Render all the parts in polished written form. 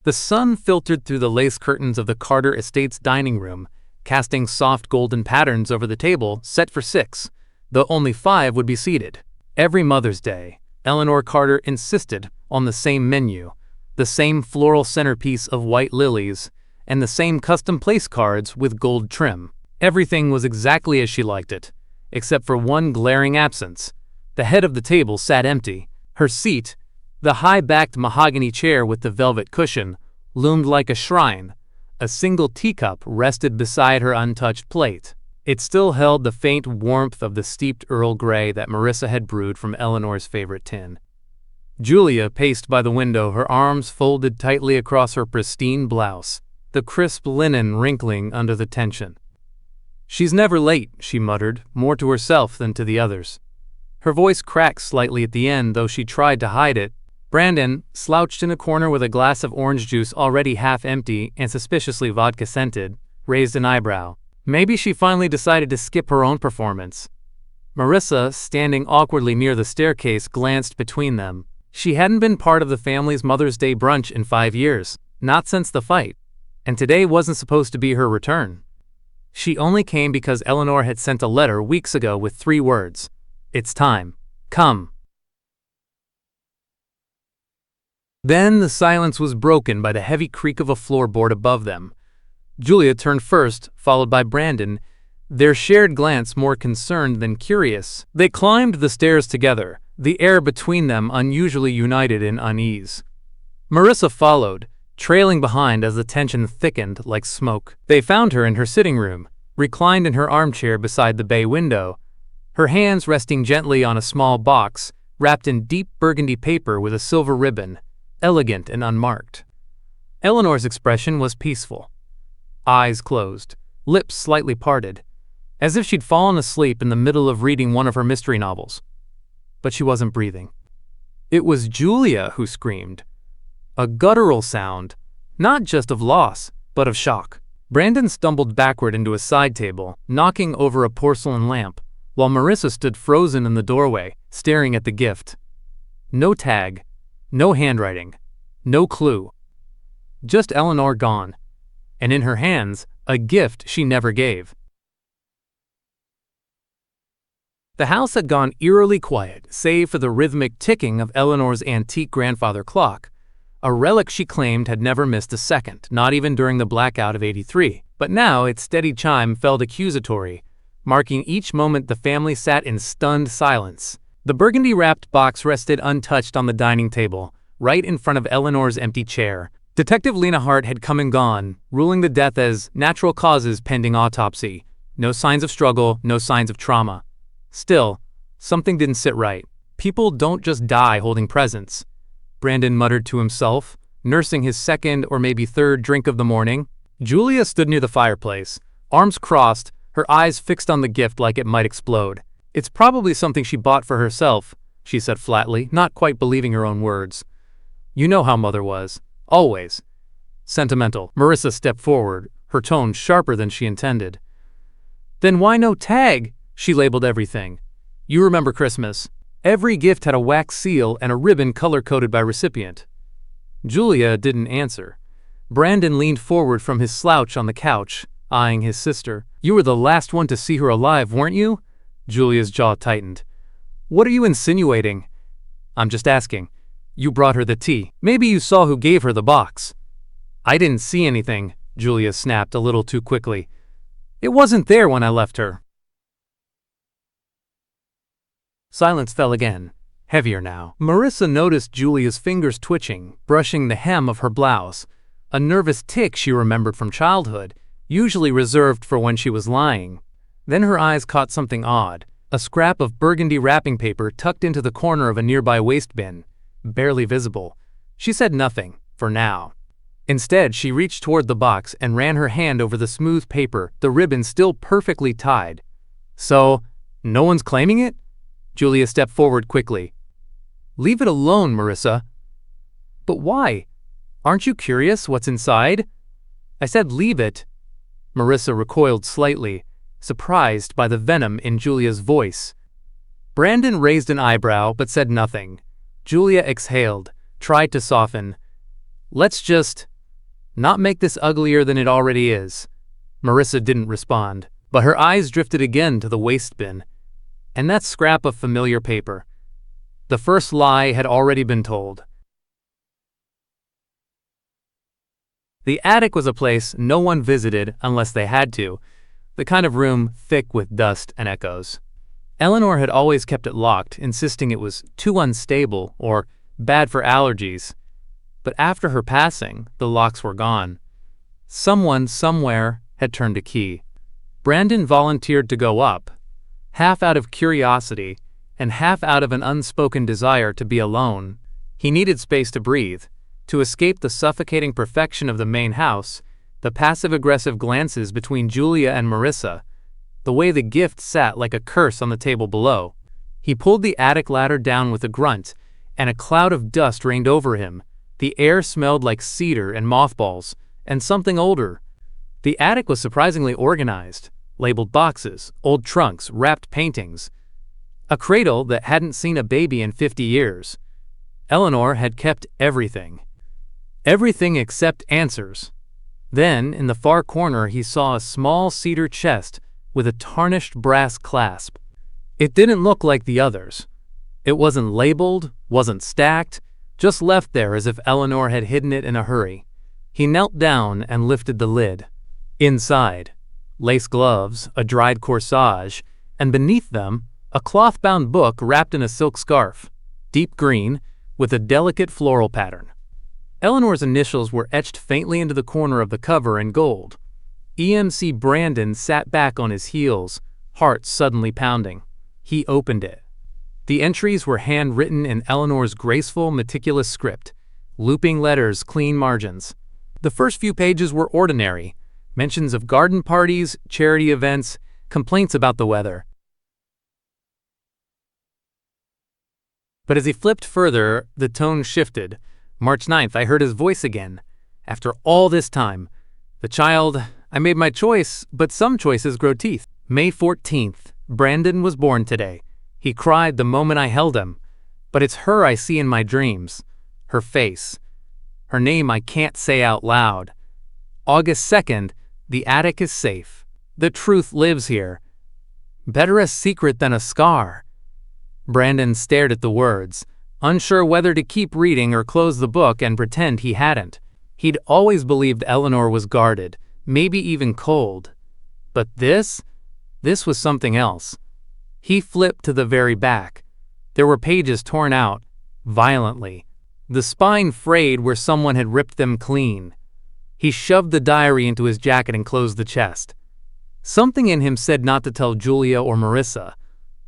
The sun filtered through the lace curtains of the Carter estate's dining room, casting soft golden patterns over the table set for 6, though only 5 would be seated. Every Mother's Day, Eleanor Carter insisted on the same menu, the same floral centerpiece of white lilies, and the same custom place cards with gold trim. Everything was exactly as she liked it, except for one glaring absence. The head of the table sat empty. Her seat, the high-backed mahogany chair with the velvet cushion, loomed like a shrine. A single teacup rested beside her untouched plate. It still held the faint warmth of the steeped Earl Grey that Marissa had brewed from Eleanor's favorite tin. Julia paced by the window, her arms folded tightly across her pristine blouse, the crisp linen wrinkling under the tension. "She's never late," she muttered, more to herself than to the others. Her voice cracked slightly at the end, though she tried to hide it. Brandon, slouched in a corner with a glass of orange juice already half empty and suspiciously vodka-scented, raised an eyebrow. Maybe she finally decided to skip her own performance. Marissa, standing awkwardly near the staircase, glanced between them. She hadn't been part of the family's Mother's Day brunch in 5 years, not since the fight, and today wasn't supposed to be her return. She only came because Eleanor had sent a letter weeks ago with 3 words: "It's time. Come." Then the silence was broken by the heavy creak of a floorboard above them. Julia turned first, followed by Brandon, their shared glance more concerned than curious. They climbed the stairs together, the air between them unusually united in unease. Marissa followed, trailing behind as the tension thickened like smoke. They found her in her sitting room, reclined in her armchair beside the bay window, her hands resting gently on a small box wrapped in deep burgundy paper with a silver ribbon, elegant and unmarked. Eleanor's expression was peaceful. Eyes closed, lips slightly parted, as if she'd fallen asleep in the middle of reading one of her mystery novels. But she wasn't breathing. It was Julia who screamed. A guttural sound, not just of loss, but of shock. Brandon stumbled backward into a side table, knocking over a porcelain lamp, while Marissa stood frozen in the doorway, staring at the gift. No tag, no handwriting, no clue. Just Eleanor gone, and in her hands, a gift she never gave. The house had gone eerily quiet, save for the rhythmic ticking of Eleanor's antique grandfather clock, a relic she claimed had never missed a second, not even during the blackout of '83. But now its steady chime felt accusatory, marking each moment the family sat in stunned silence. The burgundy-wrapped box rested untouched on the dining table, right in front of Eleanor's empty chair. Detective Lena Hart had come and gone, ruling the death as natural causes pending autopsy. No signs of struggle, no signs of trauma. Still, something didn't sit right. People don't just die holding presents, Brandon muttered to himself, nursing his second or maybe third drink of the morning. Julia stood near the fireplace, arms crossed, her eyes fixed on the gift like it might explode. "It's probably something she bought for herself," she said flatly, not quite believing her own words. "You know how Mother was. Always. Sentimental." Marissa stepped forward, her tone sharper than she intended. "Then why no tag?" She labeled everything. "You remember Christmas. Every gift had a wax seal and a ribbon color-coded by recipient." Julia didn't answer. Brandon leaned forward from his slouch on the couch, eyeing his sister. "You were the last one to see her alive, weren't you?" Julia's jaw tightened. "What are you insinuating?" "I'm just asking. You brought her the tea. Maybe you saw who gave her the box." "I didn't see anything," Julia snapped a little too quickly. "It wasn't there when I left her." Silence fell again, heavier now. Marissa noticed Julia's fingers twitching, brushing the hem of her blouse, a nervous tic she remembered from childhood, usually reserved for when she was lying. Then her eyes caught something odd, a scrap of burgundy wrapping paper tucked into the corner of a nearby waste bin, barely visible. She said nothing, for now. Instead, she reached toward the box and ran her hand over the smooth paper, the ribbon still perfectly tied. "So, no one's claiming it?" Julia stepped forward quickly. "Leave it alone, Marissa." "But why? Aren't you curious what's inside?" "I said leave it." Marissa recoiled slightly, surprised by the venom in Julia's voice. Brandon raised an eyebrow but said nothing. Julia exhaled, tried to soften. "Let's just..." not make this uglier than it already is." Marissa didn't respond, but her eyes drifted again to the waste bin. And that scrap of familiar paper. The first lie had already been told. The attic was a place no one visited unless they had to, the kind of room thick with dust and echoes. Eleanor had always kept it locked, insisting it was too unstable or bad for allergies. But after her passing, the locks were gone. Someone somewhere had turned a key. Brandon volunteered to go up, half out of curiosity and half out of an unspoken desire to be alone. He needed space to breathe, to escape the suffocating perfection of the main house, the passive-aggressive glances between Julia and Marissa, the way the gift sat like a curse on the table below. He pulled the attic ladder down with a grunt, and a cloud of dust rained over him. The air smelled like cedar and mothballs, and something older. The attic was surprisingly organized, labeled boxes, old trunks, wrapped paintings. A cradle that hadn't seen a baby in 50 years. Eleanor had kept everything. Everything except answers. Then, in the far corner, he saw a small cedar chest with a tarnished brass clasp. It didn't look like the others. It wasn't labeled, wasn't stacked, just left there as if Eleanor had hidden it in a hurry. He knelt down and lifted the lid. Inside, lace gloves, a dried corsage, and beneath them, a cloth-bound book wrapped in a silk scarf, deep green, with a delicate floral pattern. Eleanor's initials were etched faintly into the corner of the cover in gold. EMC Brandon sat back on his heels, heart suddenly pounding. He opened it. The entries were handwritten in Eleanor's graceful, meticulous script, looping letters, clean margins. The first few pages were ordinary, mentions of garden parties, charity events, complaints about the weather. But as he flipped further, the tone shifted. March 9th, I heard his voice again. After all this time. The child, I made my choice, but some choices grow teeth. May 14th, Brandon was born today. He cried the moment I held him. But it's her I see in my dreams. Her face. Her name I can't say out loud. August 2nd, the attic is safe. The truth lives here. Better a secret than a scar. Brandon stared at the words, unsure whether to keep reading or close the book and pretend he hadn't. He'd always believed Eleanor was guarded, maybe even cold. But this was something else. He flipped to the very back. There were pages torn out, violently. The spine frayed where someone had ripped them clean. He shoved the diary into his jacket and closed the chest. Something in him said not to tell Julia or Marissa.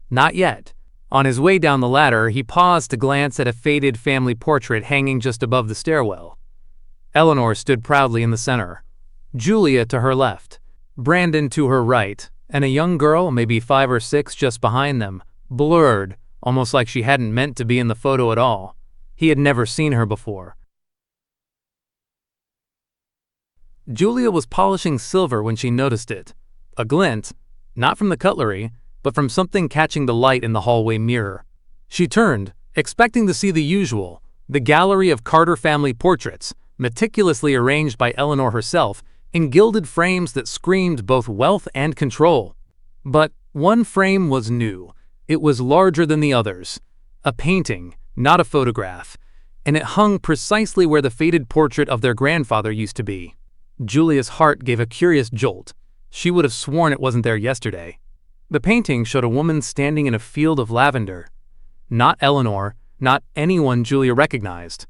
Not yet. On his way down the ladder, he paused to glance at a faded family portrait hanging just above the stairwell. Eleanor stood proudly in the center, Julia to her left, Brandon to her right, and a young girl, maybe 5 or 6, just behind them, blurred, almost like she hadn't meant to be in the photo at all. He had never seen her before. Julia was polishing silver when she noticed it. A glint, not from the cutlery, but from something catching the light in the hallway mirror. She turned, expecting to see the usual, the gallery of Carter family portraits, meticulously arranged by Eleanor herself, in gilded frames that screamed both wealth and control. But one frame was new. It was larger than the others. A painting, not a photograph, and it hung precisely where the faded portrait of their grandfather used to be. Julia's heart gave a curious jolt. She would have sworn it wasn't there yesterday. The painting showed a woman standing in a field of lavender. Not Eleanor, not anyone Julia recognized.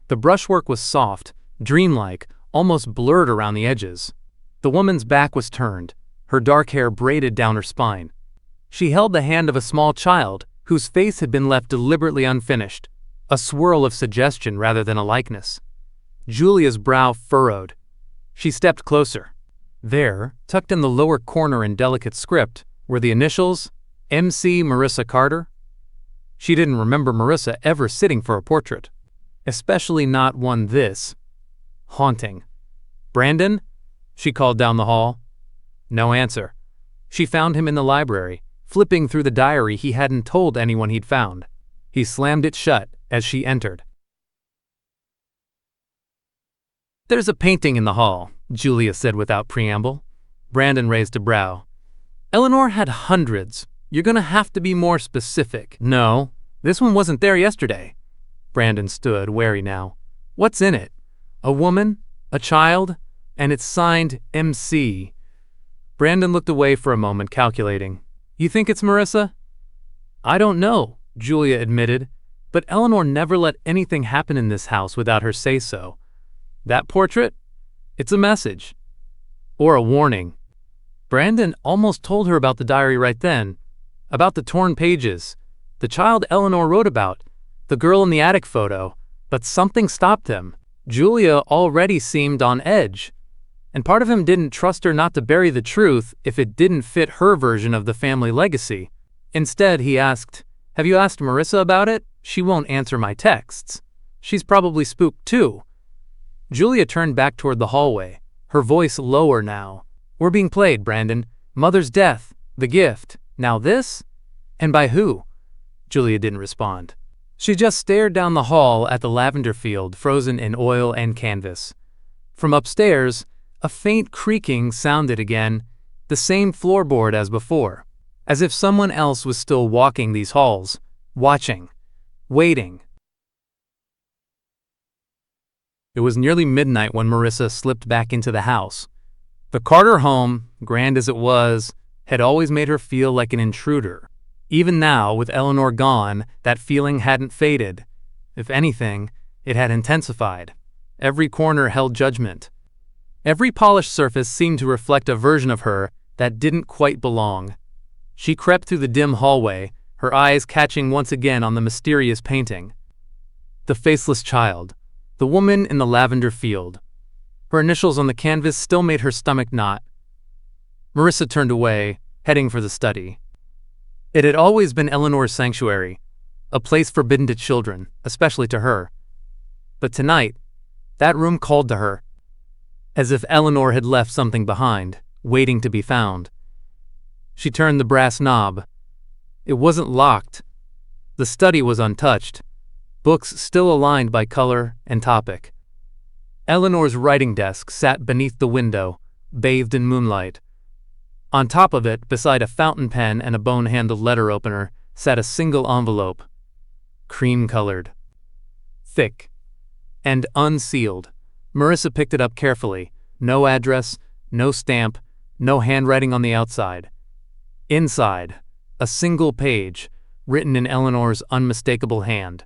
The brushwork was soft, dreamlike, almost blurred around the edges. The woman's back was turned, her dark hair braided down her spine. She held the hand of a small child, whose face had been left deliberately unfinished, a swirl of suggestion rather than a likeness. Julia's brow furrowed. She stepped closer. There, tucked in the lower corner in delicate script, were the initials, MC Marissa Carter. She didn't remember Marissa ever sitting for a portrait, especially not one this haunting. Brandon? She called down the hall. No answer. She found him in the library, flipping through the diary he hadn't told anyone he'd found. He slammed it shut as she entered. "There's a painting in the hall," Julia said without preamble. Brandon raised a brow. "Eleanor had hundreds. You're gonna have to be more specific." "No, this one wasn't there yesterday." Brandon stood, wary now. "What's in it? A woman? A child? And it's signed MC." Brandon looked away for a moment, calculating. "You think it's Marissa?" "I don't know," Julia admitted, "but Eleanor never let anything happen in this house without her say-so. That portrait? It's a message. Or a warning." Brandon almost told her about the diary right then, about the torn pages, the child Eleanor wrote about, the girl in the attic photo, but something stopped him. Julia already seemed on edge, and part of him didn't trust her not to bury the truth if it didn't fit her version of the family legacy. Instead, he asked, "Have you asked Marissa about it? She won't answer my texts. She's probably spooked too." Julia turned back toward the hallway, her voice lower now. "We're being played, Brandon. Mother's death, the gift, now this? And by who?" Julia didn't respond. She just stared down the hall at the lavender field frozen in oil and canvas. From upstairs, a faint creaking sounded again, the same floorboard as before, as if someone else was still walking these halls, watching, waiting. It was nearly midnight when Marissa slipped back into the house. The Carter home, grand as it was, had always made her feel like an intruder. Even now, with Eleanor gone, that feeling hadn't faded. If anything, it had intensified. Every corner held judgment. Every polished surface seemed to reflect a version of her that didn't quite belong. She crept through the dim hallway, her eyes catching once again on the mysterious painting. The faceless child, the woman in the lavender field. Her initials on the canvas still made her stomach knot. Marissa turned away, heading for the study. It had always been Eleanor's sanctuary, a place forbidden to children, especially to her. But tonight, that room called to her, as if Eleanor had left something behind, waiting to be found. She turned the brass knob. It wasn't locked. The study was untouched, books still aligned by color and topic. Eleanor's writing desk sat beneath the window, bathed in moonlight. On top of it, beside a fountain pen and a bone-handled letter opener, sat a single envelope. Cream-colored. Thick. And unsealed. Marissa picked it up carefully. No address, no stamp, no handwriting on the outside. Inside, a single page, written in Eleanor's unmistakable hand.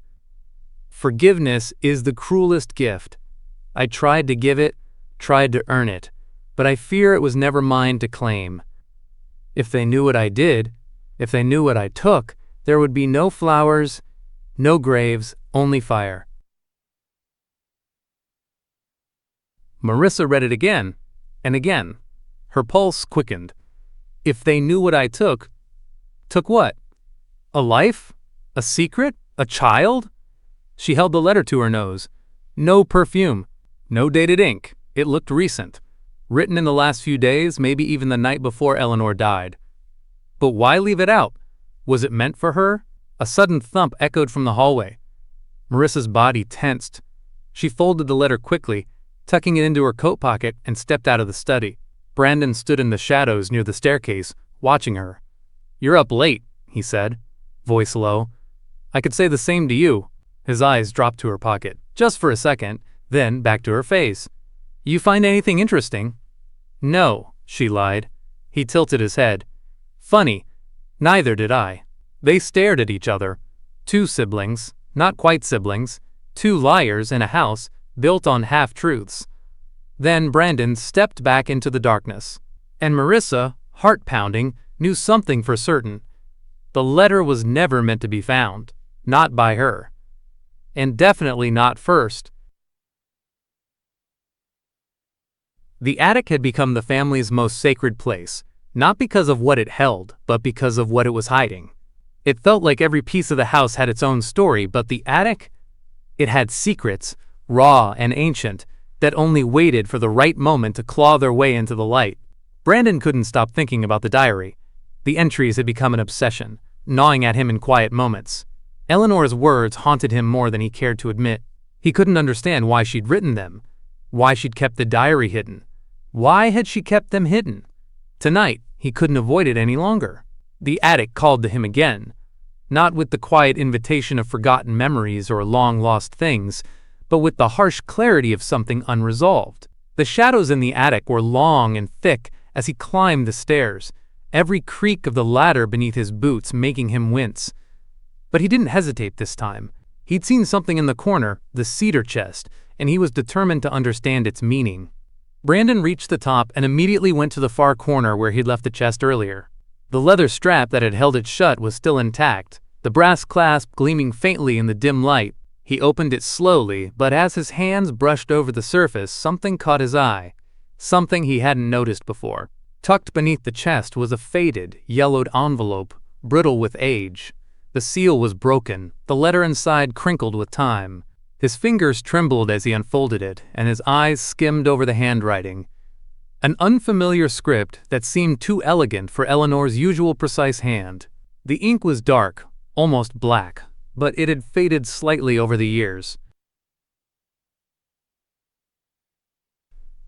"Forgiveness is the cruelest gift. I tried to give it, tried to earn it, but I fear it was never mine to claim. If they knew what I did, if they knew what I took, there would be no flowers, no graves, only fire." Marissa read it again, and again. Her pulse quickened. If they knew what I took. Took what? A life? A secret? A child? She held the letter to her nose. No perfume. No dated ink. It looked recent. Written in the last few days, maybe even the night before Eleanor died. But why leave it out? Was it meant for her? A sudden thump echoed from the hallway. Marissa's body tensed. She folded the letter quickly, tucking it into her coat pocket, and stepped out of the study. Brandon stood in the shadows near the staircase, watching her. "You're up late," he said, voice low. "I could say the same to you." His eyes dropped to her pocket, just for a second, then back to her face. "You find anything interesting?" "No," she lied. He tilted his head. "Funny, neither did I." They stared at each other. Two siblings, not quite siblings, two liars in a house built on half-truths. Then Brandon stepped back into the darkness. And Marissa, heart-pounding, knew something for certain. The letter was never meant to be found. Not by her. And definitely not first. The attic had become the family's most sacred place, not because of what it held, but because of what it was hiding. It felt like every piece of the house had its own story, but the attic? It had secrets, raw and ancient, that only waited for the right moment to claw their way into the light. Brandon couldn't stop thinking about the diary. The entries had become an obsession, gnawing at him in quiet moments. Eleanor's words haunted him more than he cared to admit. He couldn't understand why she'd written them. Why she'd kept the diary hidden. Why had she kept them hidden? Tonight, he couldn't avoid it any longer. The attic called to him again, not with the quiet invitation of forgotten memories or long-lost things, but with the harsh clarity of something unresolved. The shadows in the attic were long and thick as he climbed the stairs, every creak of the ladder beneath his boots making him wince. But he didn't hesitate this time. He'd seen something in the corner, the cedar chest, and he was determined to understand its meaning. Brandon reached the top and immediately went to the far corner where he'd left the chest earlier. The leather strap that had held it shut was still intact, the brass clasp gleaming faintly in the dim light. He opened it slowly, but as his hands brushed over the surface, something caught his eye, something he hadn't noticed before. Tucked beneath the chest was a faded, yellowed envelope, brittle with age. The seal was broken, the letter inside crinkled with time. His fingers trembled as he unfolded it, and his eyes skimmed over the handwriting. An unfamiliar script that seemed too elegant for Eleanor's usual precise hand. The ink was dark, almost black, but it had faded slightly over the years.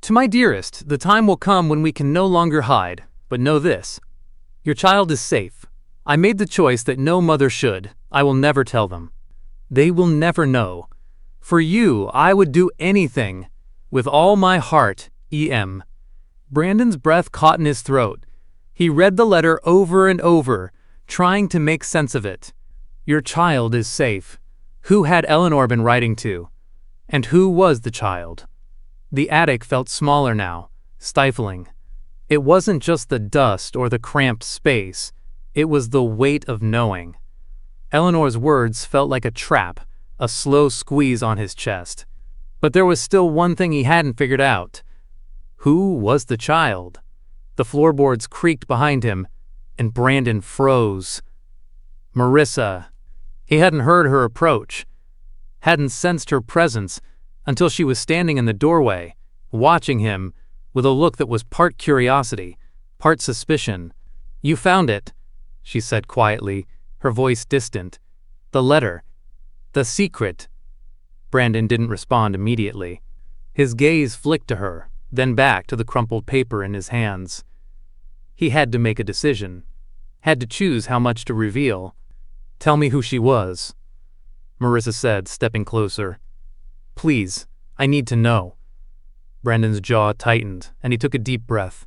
To my dearest, the time will come when we can no longer hide, but know this. Your child is safe. I made the choice that no mother should. I will never tell them. They will never know. For you, I would do anything. With all my heart, E.M. Brandon's breath caught in his throat. He read the letter over and over, trying to make sense of it. Your child is safe. Who had Eleanor been writing to? And who was the child? The attic felt smaller now, stifling. It wasn't just the dust or the cramped space. It was the weight of knowing. Eleanor's words felt like a trap, a slow squeeze on his chest. But there was still one thing he hadn't figured out. Who was the child? The floorboards creaked behind him, and Brandon froze. Marissa. He hadn't heard her approach, hadn't sensed her presence until she was standing in the doorway, watching him with a look that was part curiosity, part suspicion. You found it, she said quietly, her voice distant. The letter. The secret. Brandon didn't respond immediately. His gaze flicked to her, then back to the crumpled paper in his hands. He had to make a decision, had to choose how much to reveal. Tell me who she was, Marissa said, stepping closer. Please, I need to know. Brandon's jaw tightened, and he took a deep breath.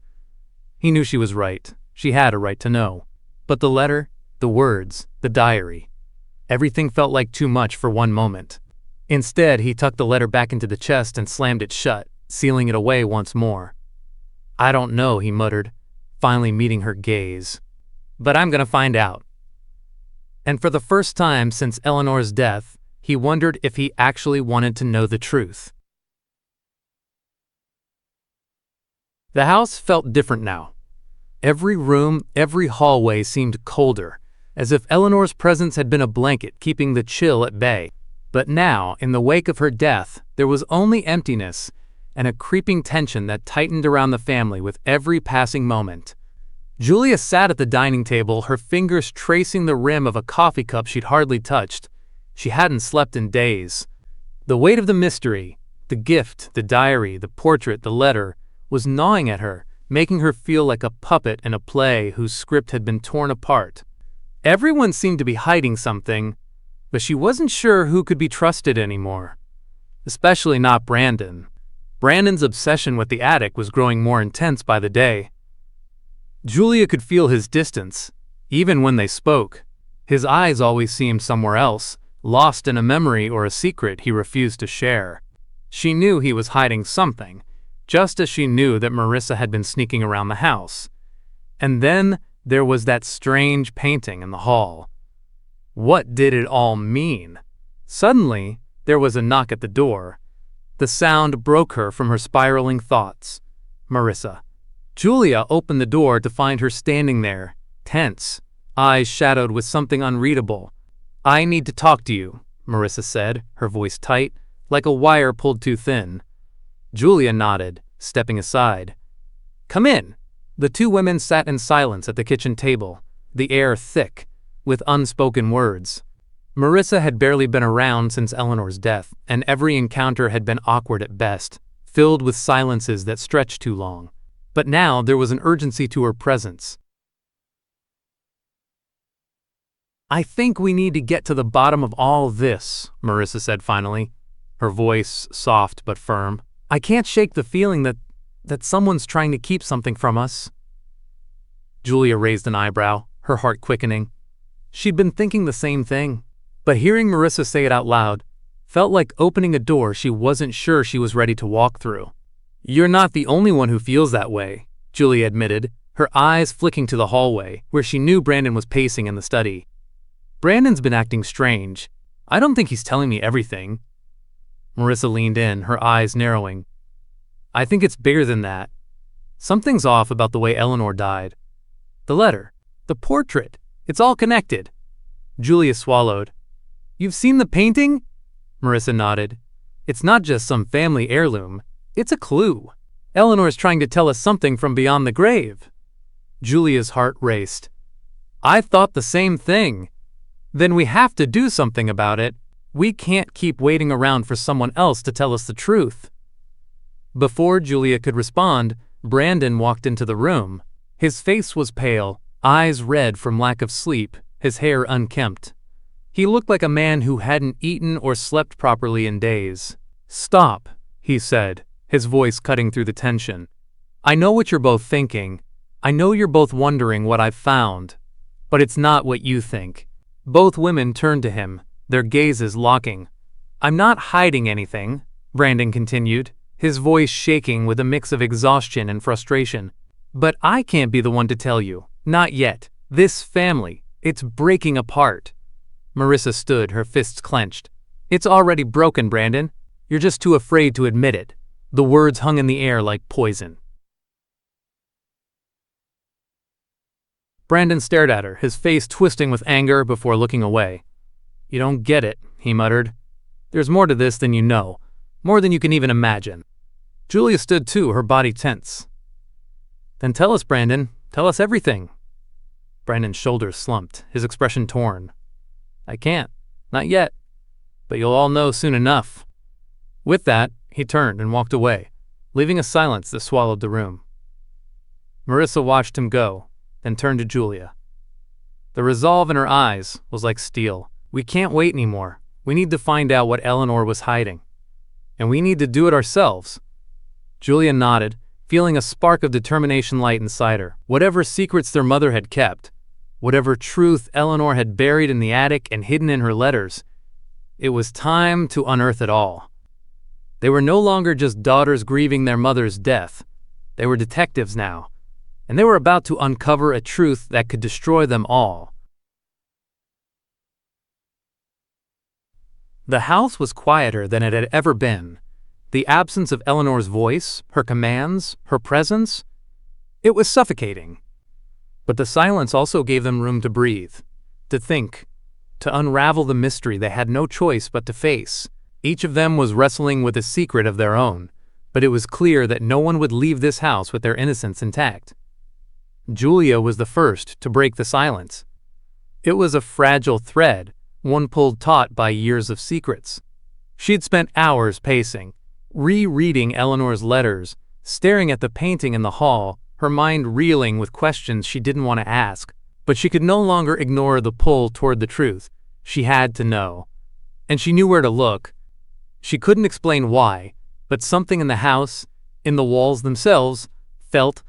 He knew she was right. She had a right to know. But the letter, the words, the diary, everything felt like too much for one moment. Instead, he tucked the letter back into the chest and slammed it shut, sealing it away once more. I don't know, he muttered, finally meeting her gaze. But I'm gonna find out. And for the first time since Eleanor's death, he wondered if he actually wanted to know the truth. The house felt different now. Every room, every hallway seemed colder, as if Eleanor's presence had been a blanket keeping the chill at bay. But now, in the wake of her death, there was only emptiness and a creeping tension that tightened around the family with every passing moment. Julia sat at the dining table, her fingers tracing the rim of a coffee cup she'd hardly touched. She hadn't slept in days. The weight of the mystery, the gift, the diary, the portrait, the letter, was gnawing at her, making her feel like a puppet in a play whose script had been torn apart. Everyone seemed to be hiding something, but she wasn't sure who could be trusted anymore. Especially not Brandon. Brandon's obsession with the attic was growing more intense by the day. Julia could feel his distance, even when they spoke. His eyes always seemed somewhere else, lost in a memory or a secret he refused to share. She knew he was hiding something, just as she knew that Marissa had been sneaking around the house. And then there was that strange painting in the hall. What did it all mean? Suddenly, there was a knock at the door. The sound broke her from her spiraling thoughts. Marissa. Julia opened the door to find her standing there, tense, eyes shadowed with something unreadable. I need to talk to you, Marissa said, her voice tight, like a wire pulled too thin. Julia nodded, stepping aside. Come in. The two women sat in silence at the kitchen table, the air thick, with unspoken words. Marissa had barely been around since Eleanor's death, and every encounter had been awkward at best, filled with silences that stretched too long. But now there was an urgency to her presence. "I think we need to get to the bottom of all this," Marissa said finally, her voice soft but firm. "I can't shake the feeling that someone's trying to keep something from us." Julia raised an eyebrow, her heart quickening. She'd been thinking the same thing, but hearing Marissa say it out loud felt like opening a door she wasn't sure she was ready to walk through. "You're not the only one who feels that way," Julia admitted, her eyes flicking to the hallway, where she knew Brandon was pacing in the study. "Brandon's been acting strange. I don't think he's telling me everything." Marissa leaned in, her eyes narrowing. "I think it's bigger than that. Something's off about the way Eleanor died. The letter, the portrait, it's all connected." Julia swallowed. "You've seen the painting?" Marissa nodded. "It's not just some family heirloom. It's a clue. Eleanor's trying to tell us something from beyond the grave." Julia's heart raced. "I thought the same thing. Then we have to do something about it. We can't keep waiting around for someone else to tell us the truth." Before Julia could respond, Brandon walked into the room. His face was pale, eyes red from lack of sleep, his hair unkempt. He looked like a man who hadn't eaten or slept properly in days. "Stop," he said, his voice cutting through the tension. "I know what you're both thinking. I know you're both wondering what I've found. But it's not what you think." Both women turned to him, their gazes locking. "I'm not hiding anything," Brandon continued, his voice shaking with a mix of exhaustion and frustration. "But I can't be the one to tell you. Not yet. This family, it's breaking apart." Marissa stood, her fists clenched. "It's already broken, Brandon. You're just too afraid to admit it." The words hung in the air like poison. Brandon stared at her, his face twisting with anger before looking away. "You don't get it," he muttered. "There's more to this than you know, more than you can even imagine." Julia stood too, her body tense. "Then tell us, Brandon. Tell us everything." Brandon's shoulders slumped, his expression torn. "I can't. Not yet. But you'll all know soon enough." With that, he turned and walked away, leaving a silence that swallowed the room. Marissa watched him go, then turned to Julia. The resolve in her eyes was like steel. "We can't wait anymore. We need to find out what Eleanor was hiding. And we need to do it ourselves." Julia nodded, feeling a spark of determination light inside her. Whatever secrets their mother had kept, whatever truth Eleanor had buried in the attic and hidden in her letters, it was time to unearth it all. They were no longer just daughters grieving their mother's death. They were detectives now, and they were about to uncover a truth that could destroy them all. The house was quieter than it had ever been. The absence of Eleanor's voice, her commands, her presence, it was suffocating. But the silence also gave them room to breathe, to think, to unravel the mystery they had no choice but to face. Each of them was wrestling with a secret of their own, but it was clear that no one would leave this house with their innocence intact. Julia was the first to break the silence. It was a fragile thread, one pulled taut by years of secrets. She'd spent hours pacing, rereading Eleanor's letters, staring at the painting in the hall, her mind reeling with questions she didn't want to ask. But she could no longer ignore the pull toward the truth. She had to know. And she knew where to look. She couldn't explain why, but something in the house, in the walls themselves, felt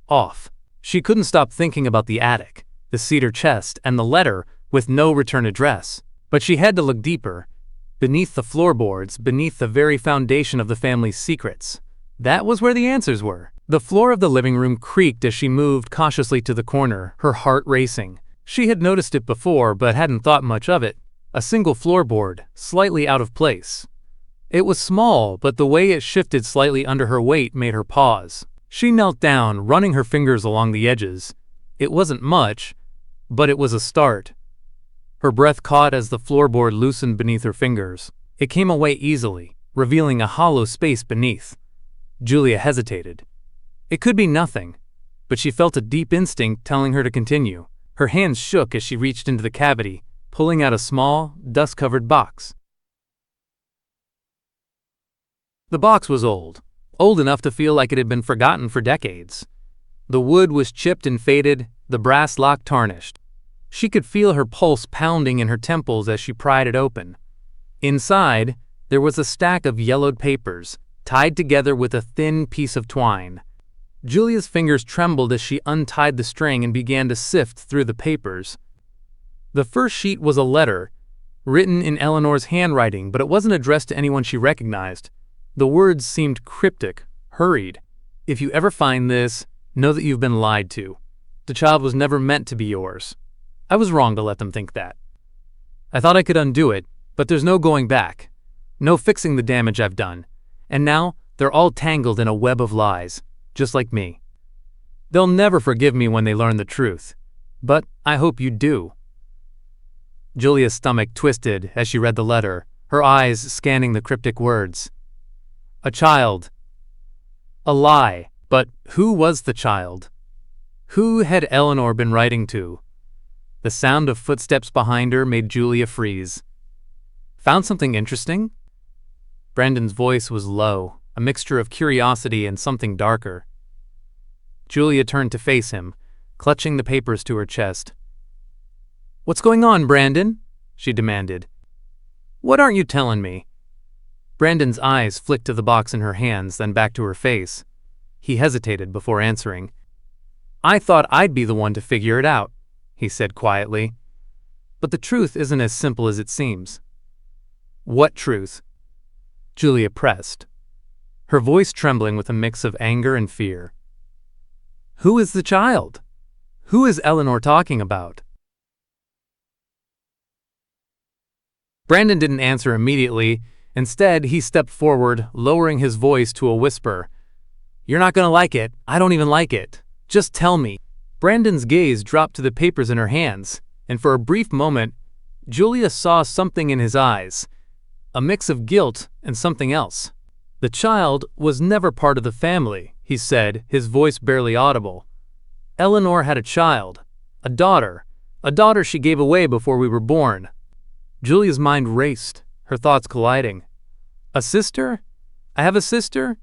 off. She couldn't stop thinking about the attic, the cedar chest, and the letter with no return address. But she had to look deeper, beneath the floorboards, beneath the very foundation of the family's secrets. That was where the answers were. The floor of the living room creaked as she moved cautiously to the corner, her heart racing. She had noticed it before, but hadn't thought much of it. A single floorboard, slightly out of place. It was small, but the way it shifted slightly under her weight made her pause. She knelt down, running her fingers along the edges. It wasn't much, but it was a start. Her breath caught as the floorboard loosened beneath her fingers. It came away easily, revealing a hollow space beneath. Julia hesitated. It could be nothing, but she felt a deep instinct telling her to continue. Her hands shook as she reached into the cavity, pulling out a small, dust-covered box. The box was old old enough to feel like it had been forgotten for decades. The wood was chipped and faded, the brass lock tarnished. She could feel her pulse pounding in her temples as she pried it open. Inside, there was a stack of yellowed papers, tied together with a thin piece of twine. Julia's fingers trembled as she untied the string and began to sift through the papers. The first sheet was a letter, written in Eleanor's handwriting, but it wasn't addressed to anyone she recognized. The words seemed cryptic, hurried. "If you ever find this, know that you've been lied to. The child was never meant to be yours. I was wrong to let them think that. I thought I could undo it, but there's no going back. No fixing the damage I've done. And now they're all tangled in a web of lies, just like me. They'll never forgive me when they learn the truth. But I hope you do." Julia's stomach twisted as she read the letter, her eyes scanning the cryptic words. A child. A lie. But who was the child? Who had Eleanor been writing to? The sound of footsteps behind her made Julia freeze. "Found something interesting?" Brandon's voice was low, a mixture of curiosity and something darker. Julia turned to face him, clutching the papers to her chest. "What's going on, Brandon?" she demanded. "What aren't you telling me?" Brandon's eyes flicked to the box in her hands, then back to her face. He hesitated before answering. "I thought I'd be the one to figure it out," he said quietly. "But the truth isn't as simple as it seems." "What truth?" Julia pressed, her voice trembling with a mix of anger and fear. "Who is the child? Who is Eleanor talking about?" Brandon didn't answer immediately. Instead, he stepped forward, lowering his voice to a whisper. "You're not going to like it. I don't even like it. Just tell me." Brandon's gaze dropped to the papers in her hands, and for a brief moment, Julia saw something in his eyes, a mix of guilt and something else. "The child was never part of the family," he said, his voice barely audible. "Eleanor had a child, a daughter she gave away before we were born." Julia's mind raced, her thoughts colliding. "A sister? I have a sister?"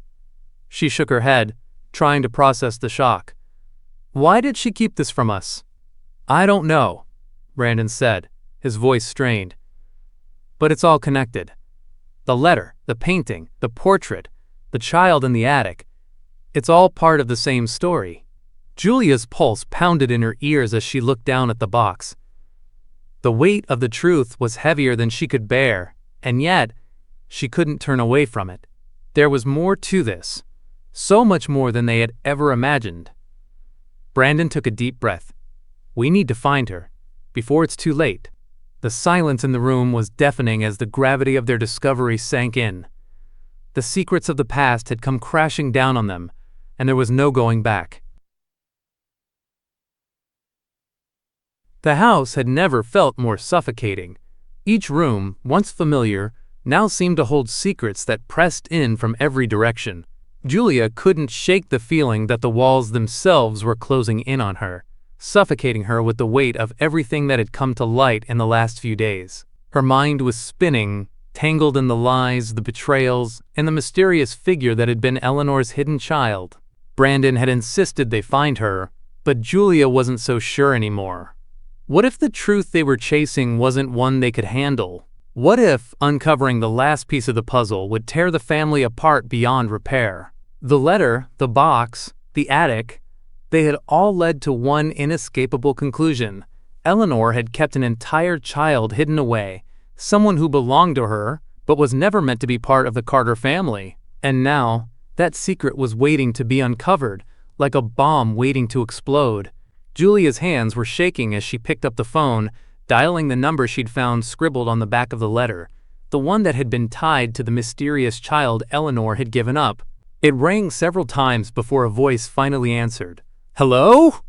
She shook her head, trying to process the shock. "Why did she keep this from us?" "I don't know," Brandon said, his voice strained. "But it's all connected. The letter, the painting, the portrait, the child in the attic. It's all part of the same story." Julia's pulse pounded in her ears as she looked down at the box. The weight of the truth was heavier than she could bear, and yet she couldn't turn away from it. There was more to this, so much more than they had ever imagined. Brandon took a deep breath. "We need to find her, before it's too late." The silence in the room was deafening as the gravity of their discovery sank in. The secrets of the past had come crashing down on them, and there was no going back. The house had never felt more suffocating. Each room, once familiar, now seemed to hold secrets that pressed in from every direction. Julia couldn't shake the feeling that the walls themselves were closing in on her, suffocating her with the weight of everything that had come to light in the last few days. Her mind was spinning, tangled in the lies, the betrayals, and the mysterious figure that had been Eleanor's hidden child. Brandon had insisted they find her, but Julia wasn't so sure anymore. What if the truth they were chasing wasn't one they could handle? What if uncovering the last piece of the puzzle would tear the family apart beyond repair? The letter, the box, the attic, they had all led to one inescapable conclusion. Eleanor had kept an entire child hidden away, someone who belonged to her, but was never meant to be part of the Carter family. And now, that secret was waiting to be uncovered, like a bomb waiting to explode. Julia's hands were shaking as she picked up the phone, dialing the number she'd found scribbled on the back of the letter, the one that had been tied to the mysterious child Eleanor had given up. It rang several times before a voice finally answered. "Hello?"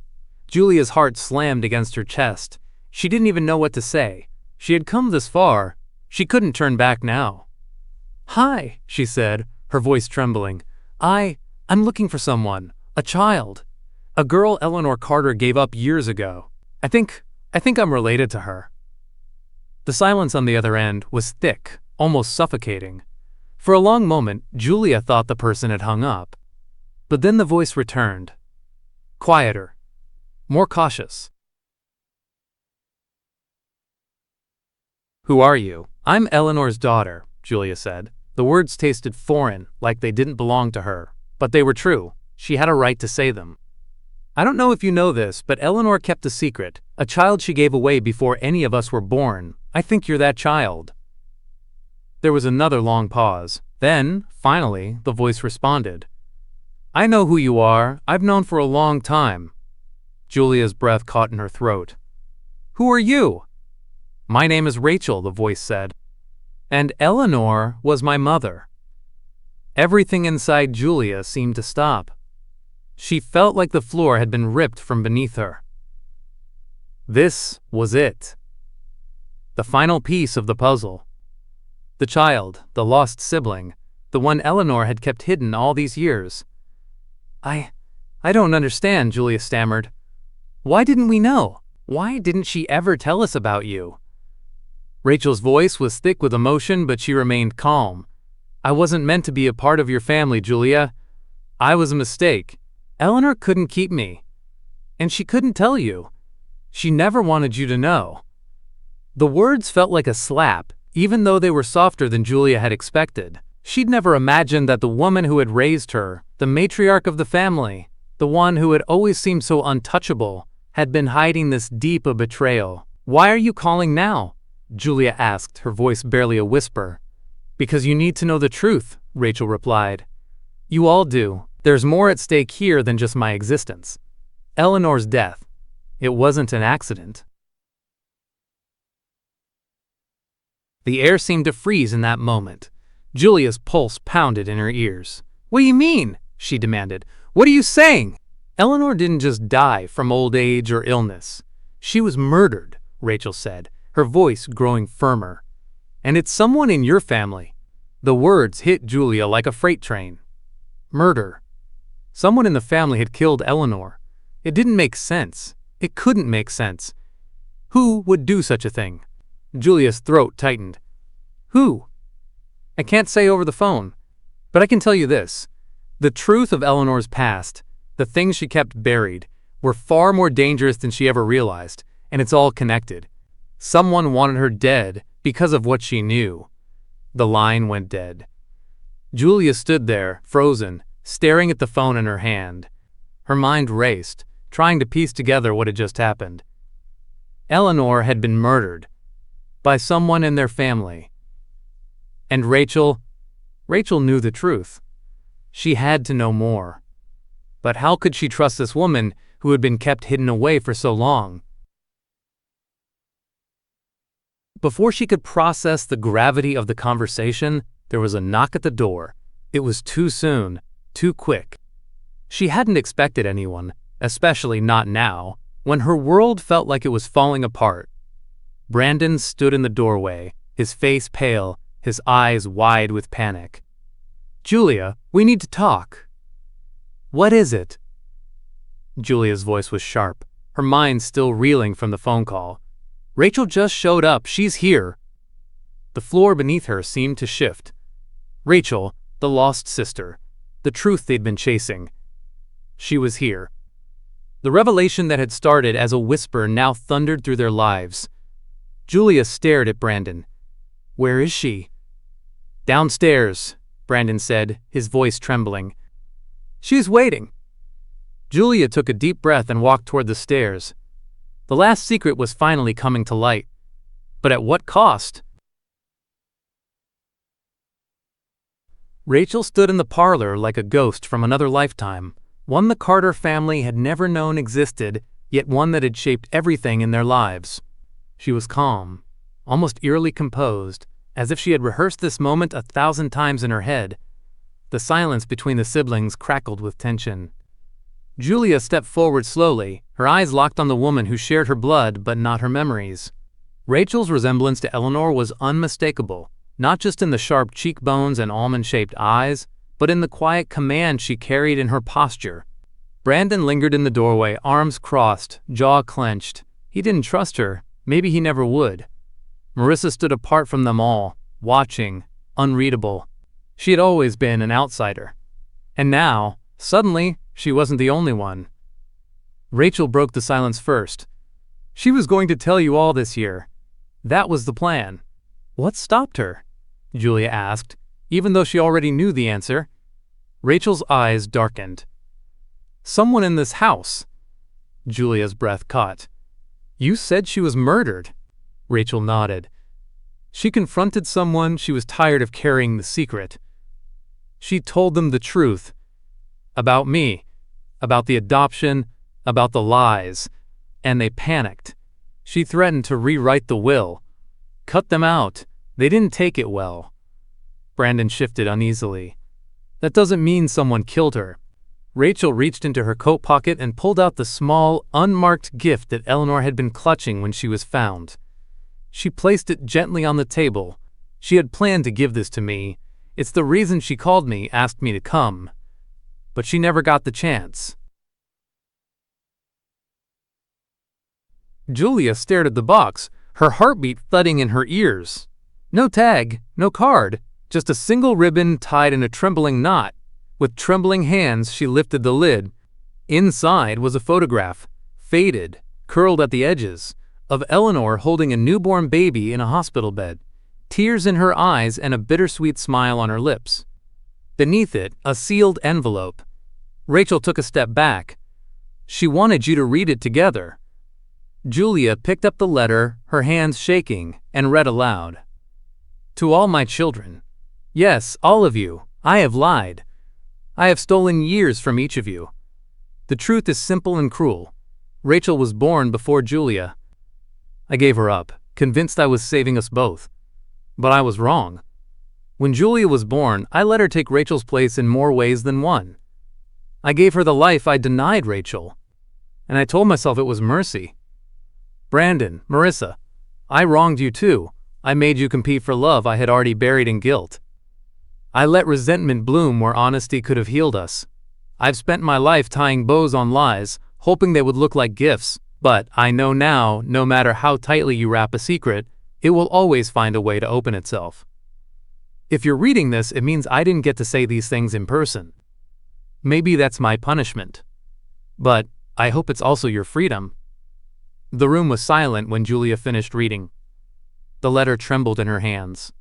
Julia's heart slammed against her chest. She didn't even know what to say. She had come this far. She couldn't turn back now. "Hi," she said, her voice trembling. I'm looking for someone. A child. A girl Eleanor Carter gave up years ago. I think I'm related to her." The silence on the other end was thick, almost suffocating. For a long moment, Julia thought the person had hung up. But then the voice returned. Quieter. More cautious. Who are you? I'm Eleanor's daughter, Julia said. The words tasted foreign, like they didn't belong to her. But they were true. She had a right to say them. I don't know if you know this, but Eleanor kept a secret, a child she gave away before any of us were born. I think you're that child. There was another long pause. Then, finally, the voice responded. I know who you are. I've known for a long time. Julia's breath caught in her throat. Who are you? My name is Rachel, the voice said. And Eleanor was my mother. Everything inside Julia seemed to stop. She felt like the floor had been ripped from beneath her. This was it. The final piece of the puzzle. The child, the lost sibling, the one Eleanor had kept hidden all these years. I don't understand, Julia stammered. Why didn't we know? Why didn't she ever tell us about you? Rachel's voice was thick with emotion, but she remained calm. I wasn't meant to be a part of your family, Julia. I was a mistake. Eleanor couldn't keep me. And she couldn't tell you. She never wanted you to know. The words felt like a slap, even though they were softer than Julia had expected. She'd never imagined that the woman who had raised her, the matriarch of the family, the one who had always seemed so untouchable, had been hiding this deep a betrayal. Why are you calling now? Julia asked, her voice barely a whisper. Because you need to know the truth, Rachel replied. You all do. There's more at stake here than just my existence. Eleanor's death. It wasn't an accident. The air seemed to freeze in that moment. Julia's pulse pounded in her ears. What do you mean? She demanded. What are you saying? Eleanor didn't just die from old age or illness. She was murdered, Rachel said, her voice growing firmer. And it's someone in your family. The words hit Julia like a freight train. Murder. Someone in the family had killed Eleanor. It didn't make sense. It couldn't make sense. Who would do such a thing? Julia's throat tightened. Who? I can't say over the phone. But I can tell you this. The truth of Eleanor's past, the things she kept buried, were far more dangerous than she ever realized, and it's all connected. Someone wanted her dead because of what she knew. The line went dead. Julia stood there, frozen, staring at the phone in her hand. Her mind raced, trying to piece together what had just happened. Eleanor had been murdered by someone in their family. And Rachel knew the truth. She had to know more. But how could she trust this woman who had been kept hidden away for so long? Before she could process the gravity of the conversation, there was a knock at the door. It was too soon, too quick. She hadn't expected anyone, especially not now, when her world felt like it was falling apart. Brandon stood in the doorway, his face pale, his eyes wide with panic. Julia, we need to talk. What is it? Julia's voice was sharp, her mind still reeling from the phone call. Rachel just showed up. She's here. The floor beneath her seemed to shift. Rachel, the lost sister, the truth they'd been chasing. She was here. The revelation that had started as a whisper now thundered through their lives. Julia stared at Brandon. Where is she? Downstairs, Brandon said, his voice trembling. She's waiting. Julia took a deep breath and walked toward the stairs. The last secret was finally coming to light. But at what cost? Rachel stood in the parlor like a ghost from another lifetime, one the Carter family had never known existed, yet one that had shaped everything in their lives. She was calm, almost eerily composed, as if she had rehearsed this moment 1,000 times in her head. The silence between the siblings crackled with tension. Julia stepped forward slowly, her eyes locked on the woman who shared her blood but not her memories. Rachel's resemblance to Eleanor was unmistakable, not just in the sharp cheekbones and almond-shaped eyes, but in the quiet command she carried in her posture. Brandon lingered in the doorway, arms crossed, jaw clenched. He didn't trust her. Maybe he never would. Marissa stood apart from them all, watching, unreadable. She had always been an outsider. And now, suddenly, she wasn't the only one. Rachel broke the silence first. She was going to tell you all this year. That was the plan. What stopped her? Julia asked, even though she already knew the answer. Rachel's eyes darkened. Someone in this house. Julia's breath caught. You said she was murdered. Rachel nodded. She confronted someone she was tired of carrying the secret. She told them the truth. About me. About the adoption. About the lies. And they panicked. She threatened to rewrite the will. Cut them out. They didn't take it well. Brandon shifted uneasily. That doesn't mean someone killed her. Rachel reached into her coat pocket and pulled out the small, unmarked gift that Eleanor had been clutching when she was found. She placed it gently on the table. She had planned to give this to me. It's the reason she called me, asked me to come. But she never got the chance. Julia stared at the box, her heartbeat thudding in her ears. No tag, no card, just a single ribbon tied in a trembling knot. With trembling hands, she lifted the lid. Inside was a photograph, faded, curled at the edges, of Eleanor holding a newborn baby in a hospital bed, tears in her eyes and a bittersweet smile on her lips. Beneath it, a sealed envelope. Rachel took a step back. She wanted you to read it together. Julia picked up the letter, her hands shaking, and read aloud. To all my children. Yes, all of you, I have lied. I have stolen years from each of you. The truth is simple and cruel. Rachel was born before Julia. I gave her up, convinced I was saving us both. But I was wrong. When Julia was born, I let her take Rachel's place in more ways than one. I gave her the life I denied Rachel. And I told myself it was mercy. Brandon, Marissa, I wronged you too. I made you compete for love I had already buried in guilt. I let resentment bloom where honesty could have healed us. I've spent my life tying bows on lies, hoping they would look like gifts, but I know now, no matter how tightly you wrap a secret, it will always find a way to open itself. If you're reading this, it means I didn't get to say these things in person. Maybe that's my punishment. But I hope it's also your freedom. The room was silent when Julia finished reading. The letter trembled in her hands.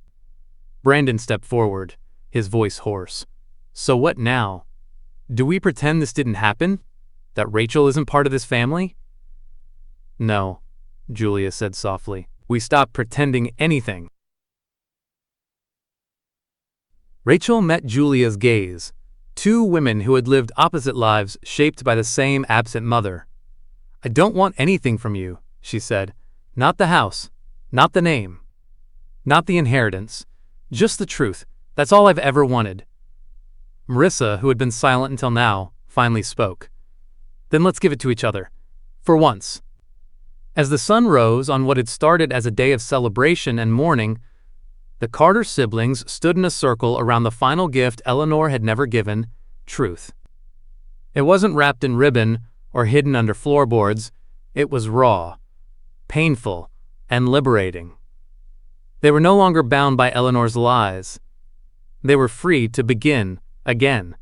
Brandon stepped forward, his voice hoarse. So what now? Do we pretend this didn't happen? That Rachel isn't part of this family? No, Julia said softly. We stopped pretending anything. Rachel met Julia's gaze. Two women who had lived opposite lives shaped by the same absent mother. I don't want anything from you, she said. Not the house, not the name, not the inheritance, just the truth. That's all I've ever wanted. Marissa, who had been silent until now, finally spoke. Then let's give it to each other. For once. As the sun rose on what had started as a day of celebration and mourning, the Carter siblings stood in a circle around the final gift Eleanor had never given, truth. It wasn't wrapped in ribbon or hidden under floorboards. It was raw, painful, and liberating. They were no longer bound by Eleanor's lies. They were free to begin again.